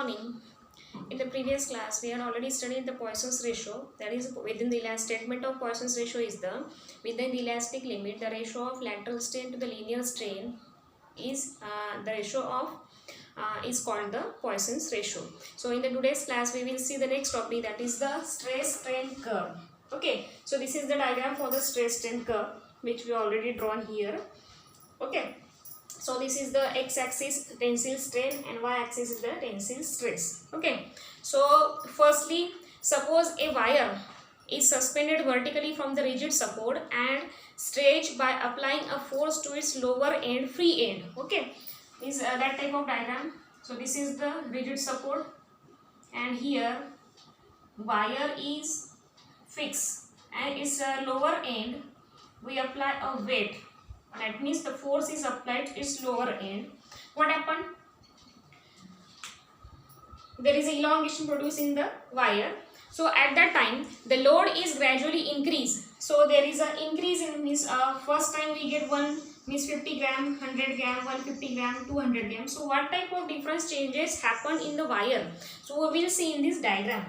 morning. In the previous class, we had already studied the Poisson's ratio. That is, within the statement of Poisson's ratio is the within the elastic limit, the ratio of lateral strain to the linear strain is the ratio of is called the Poisson's ratio. So in the today's class, we will see the next topic, that is the stress strain curve. Okay, so this is the diagram for the stress strain curve which we already drawn here. Okay. So this is the x-axis tensile strain and y-axis is the tensile stress. Okay. So firstly, suppose a wire is suspended vertically from the rigid support and stretched by applying a force to its lower end, free end. Okay. Is that type of diagram. So this is the rigid support and here wire is fixed and its lower end we apply a weight. That means the force is applied to its lower end. What happened? There is a elongation produced in the wire. So at that time, the load is gradually increased. So there is an increase in means first time we get 50 gram, 100 gram, 150 gram, 200 gram. So what type of difference changes happen in the wire? So we will see in this diagram.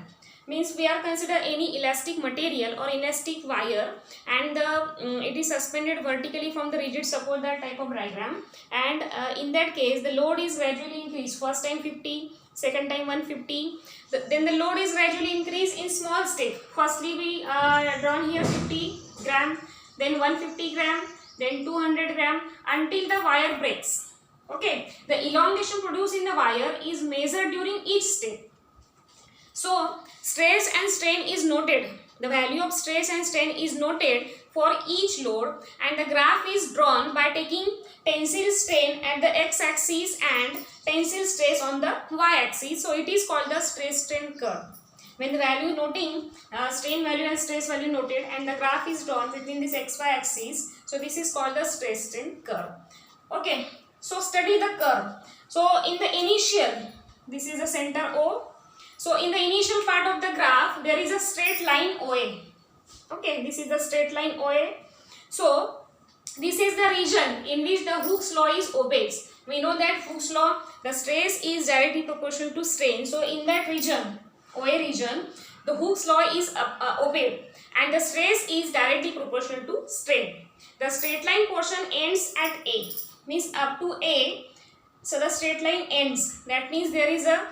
Means we are consider any elastic material or elastic wire and it is suspended vertically from the rigid support, that type of diagram, and in that case the load is gradually increased. First time 50, second time 150, then the load is gradually increased in small step. Firstly we drawn here 50 gram, then 150 gram, then 200 gram until the wire breaks. Okay, the elongation produced in the wire is measured during each step. So stress and strain is noted. The value of stress and strain is noted for each load and the graph is drawn by taking tensile strain at the x-axis and tensile stress on the y-axis. So it is called the stress strain curve. When the value noting strain value and stress value noted and the graph is drawn between this xy axis, so this is called the stress strain curve. Okay, so study the curve. So in the initial, this is the center O. So in the initial part of the graph, there is a straight line OA. Okay, this is the straight line OA. So this is the region in which the Hooke's law is obeyed. We know that Hooke's law, the stress is directly proportional to strain. So in that region, OA region, the Hooke's law is obeyed and the stress is directly proportional to strain. The straight line portion ends at A, means up to A. So the straight line ends. That means there is a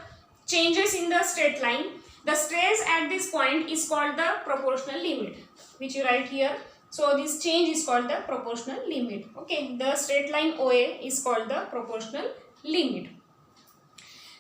changes in the straight line. The stress at this point is called the proportional limit, which you write here. So this change is called the proportional limit. Okay, the straight line OA is called the proportional limit.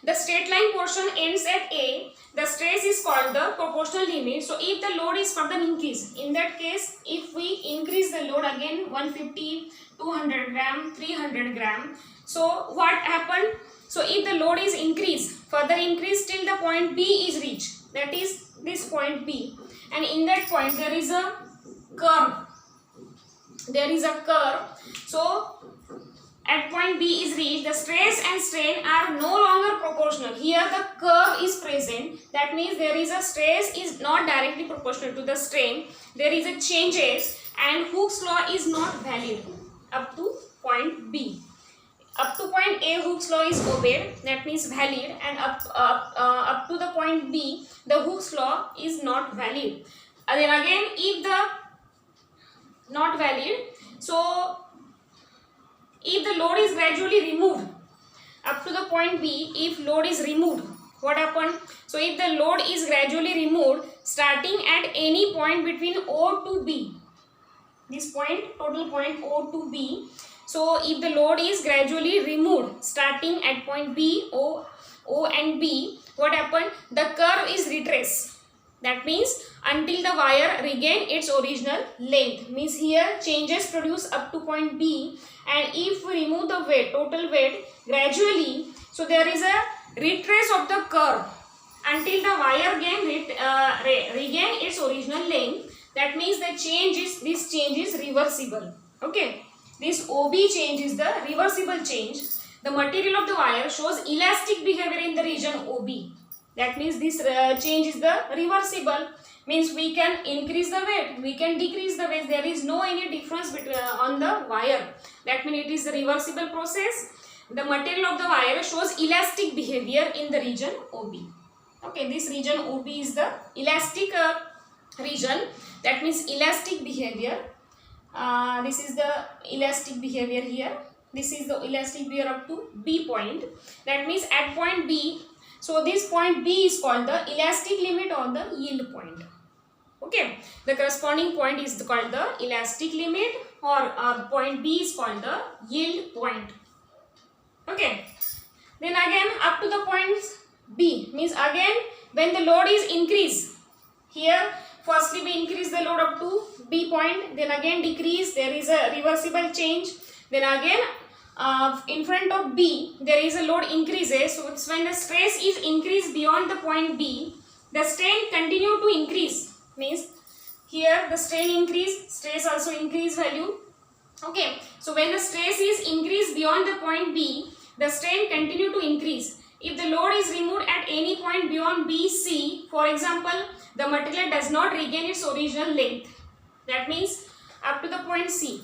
The straight line portion ends at A. The stress is called the proportional limit. So if the load is further increased, in that case, if we increase the load again 150, 200 gram, 300 gram. So what happened? So if the load is increased, further increased till the point B is reached, that is this point B, and in that point there is a curve. There is a curve. So at point B is reached, the stress and strain are no longer proportional. Here the curve is present. That means there is a stress is not directly proportional to the strain. There is a changes and Hooke's law is not valid up to point B. Up to point A, Hooke's law is obeyed, that means valid, and up to the point B, the Hooke's law is not valid. And then again, if the not valid, so if the load is gradually removed, up to the point B, if load is removed, what happened? So if the load is gradually removed, starting at any point between O to B, this point, total point O to B. So if the load is gradually removed starting at point B, O and B, what happened? The curve is retraced. That means until the wire regain its original length. Means here changes produced up to point B, and if we remove the weight, total weight gradually, so there is a retrace of the curve until the wire regain its original length. That means the this change is reversible. Okay. This OB change is the reversible change. The material of the wire shows elastic behavior in the region OB. That means this change is the reversible. Means we can increase the weight, we can decrease the weight. There is no any difference between on the wire. That means it is a reversible process. the material of the wire shows elastic behavior in the region OB. Okay, this region OB is the elastic region, that means elastic behavior. This is the elastic behavior here. This is the elastic behavior up to B point. That means at point B, so this point B is called the elastic limit or the yield point. Okay, the corresponding point is called the elastic limit, or point B is called the yield point. Okay, then again up to the point B, means again when the load is increased, here firstly we increase the load up to B point, then again decrease, there is a reversible change, then again in front of B there is a load increases. So it's when the stress is increased beyond the point B, the strain continue to increase, means here the strain increase, stress also increase value. Okay, so when the stress is increased beyond the point B, the strain continue to increase. If the load is removed at any point beyond BC, for example, the material does not regain its original length. That means up to the point C,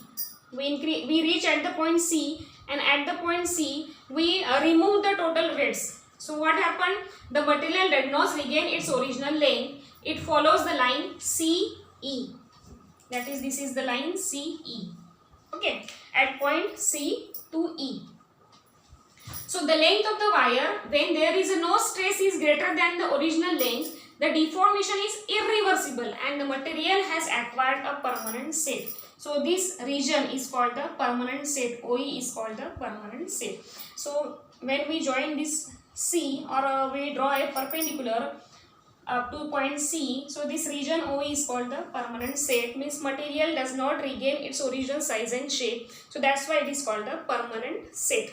we reach at the point C, and at the point C, we remove the total weights. So what happened? The material did not regain its original length. It follows the line CE. That is, this is the line CE. Okay, at point C to E. So the length of the wire, when there is no stress is greater than the original length, the deformation is irreversible and the material has acquired a permanent set. So this region is called the permanent set. OE is called the permanent set. So when we join this C, or we draw a perpendicular up to point C, so this region OE is called the permanent set, means material does not regain its original size and shape. So that's why it is called the permanent set.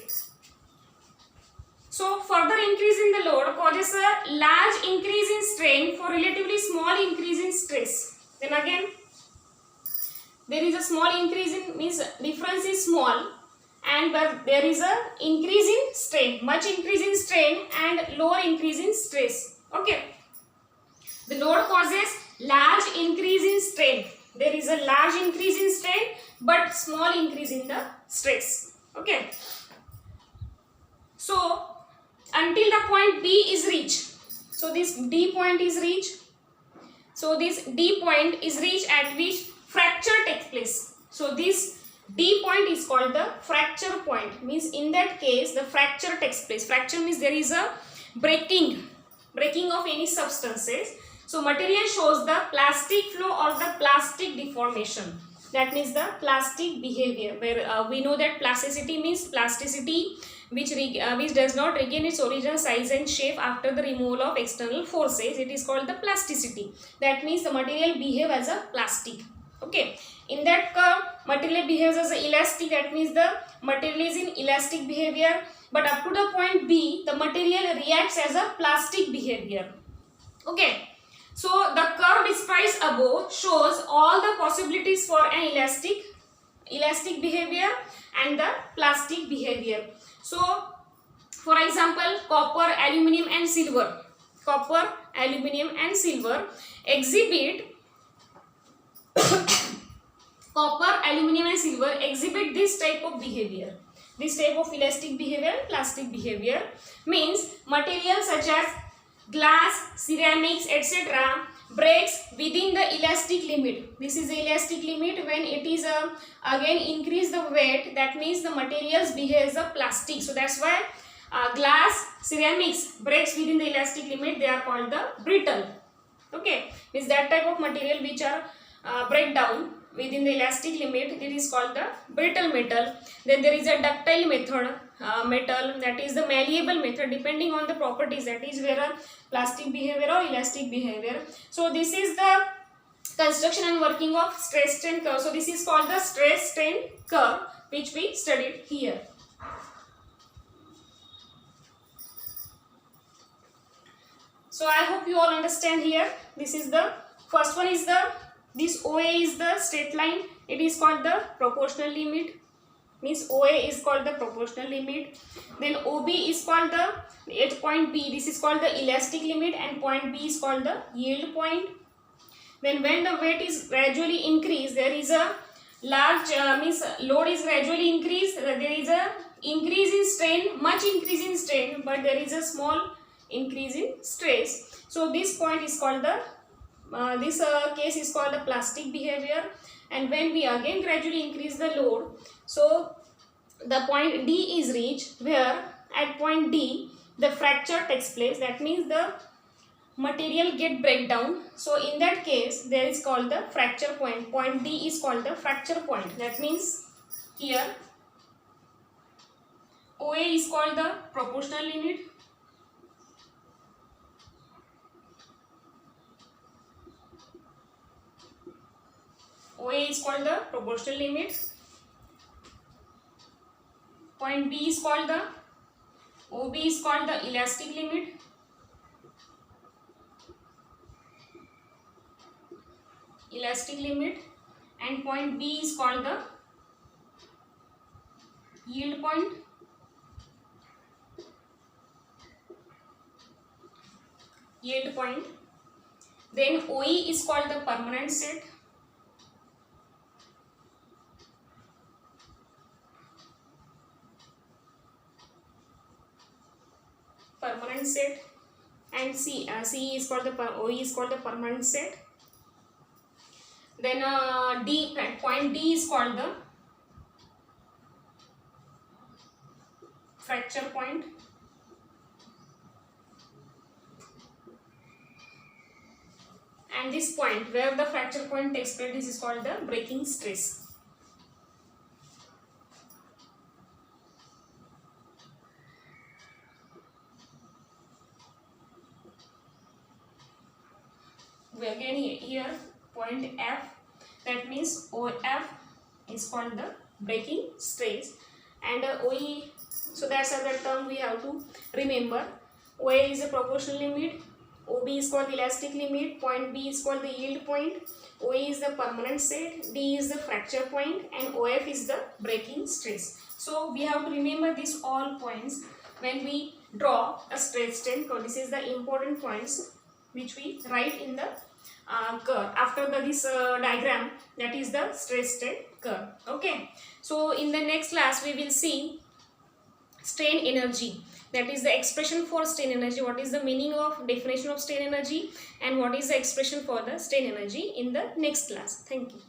So further increase in the load causes a large increase in strain for relatively small increase in stress. Then again there is a small increase in, means difference is small, and but there is a increase in strain, much increase in strain and lower increase in stress. Okay, the load causes large increase in strain. There is a large increase in strain but small increase in the stress. Okay, so until the point B is reached, so this D point is reached. So this D point is reached at which fracture takes place. So this D point is called the fracture point, means in that case the fracture takes place. Fracture means there is a breaking of any substances. So material shows the plastic flow or the plastic deformation. That means the plastic behavior, where we know that plasticity means plasticity which does not regain its original size and shape after the removal of external forces. It is called the plasticity. That means the material behave as a plastic. Okay, in that curve material behaves as a elastic. That means the material is in elastic behavior, but up to the point B the material reacts as a plastic behavior. Okay, so the curve described above shows all the possibilities for an elastic behavior and the plastic behavior. So for example, copper, aluminum and silver exhibit copper, aluminum and silver exhibit this type of behavior. This type of elastic behavior, plastic behavior, means materials such as glass, ceramics, etc. breaks within the elastic limit. This is the elastic limit. When it is again increase the weight, that means the materials behave as a plastic. So that's why glass, ceramics breaks within the elastic limit. They are called the brittle. Okay, means that type of material which are break down within the elastic limit, it is called the brittle metal. Then there is a ductile metal, that is the malleable method, depending on the properties, that is where a plastic behavior or elastic behavior. So this is the construction and working of stress strain curve. So this is called the stress strain curve, which we studied here. So I hope you all understand here. This is the first one is this OA is the straight line. It is called the proportional limit. Means OA is called the proportional limit. Then OB is called the at point B. This is called the elastic limit, and point B is called the yield point. Then when the weight is gradually increased, there is a large means load is gradually increased. There is a increase in strain, much increase in strain, but there is a small increase in stress. So this point is called the this case is called the plastic behavior. And when we again gradually increase the load, so the point D is reached, where at point D the fracture takes place. That means the material get breakdown. So in that case there is called the fracture point. Point D is called the fracture point. That means here OA is called the proportional limit. OA is called the proportional limit. Point B is called the OB is called the elastic limit. Elastic limit. And point B is called the yield point. Yield point. Then OE is called the permanent set. Permanent set. And C is called the OE is called the permanent set. Then point D is called the fracture point. And this point where the fracture point takes place, this is called the breaking stress. We again here point F, that means OF is called the breaking stress, and OE, so that's another term we have to remember. OA is a proportional limit, OB is called the elastic limit, point B is called the yield point, OA is the permanent set, D is the fracture point, and OF is the breaking stress. So we have to remember these all points when we draw a stress strain curve. This is the important points which we write in the curve after this diagram, that is the stress strain curve. Okay, so in the next class we will see strain energy, that is the expression for strain energy, what is the meaning of definition of strain energy, and what is the expression for the strain energy in the next class. Thank you.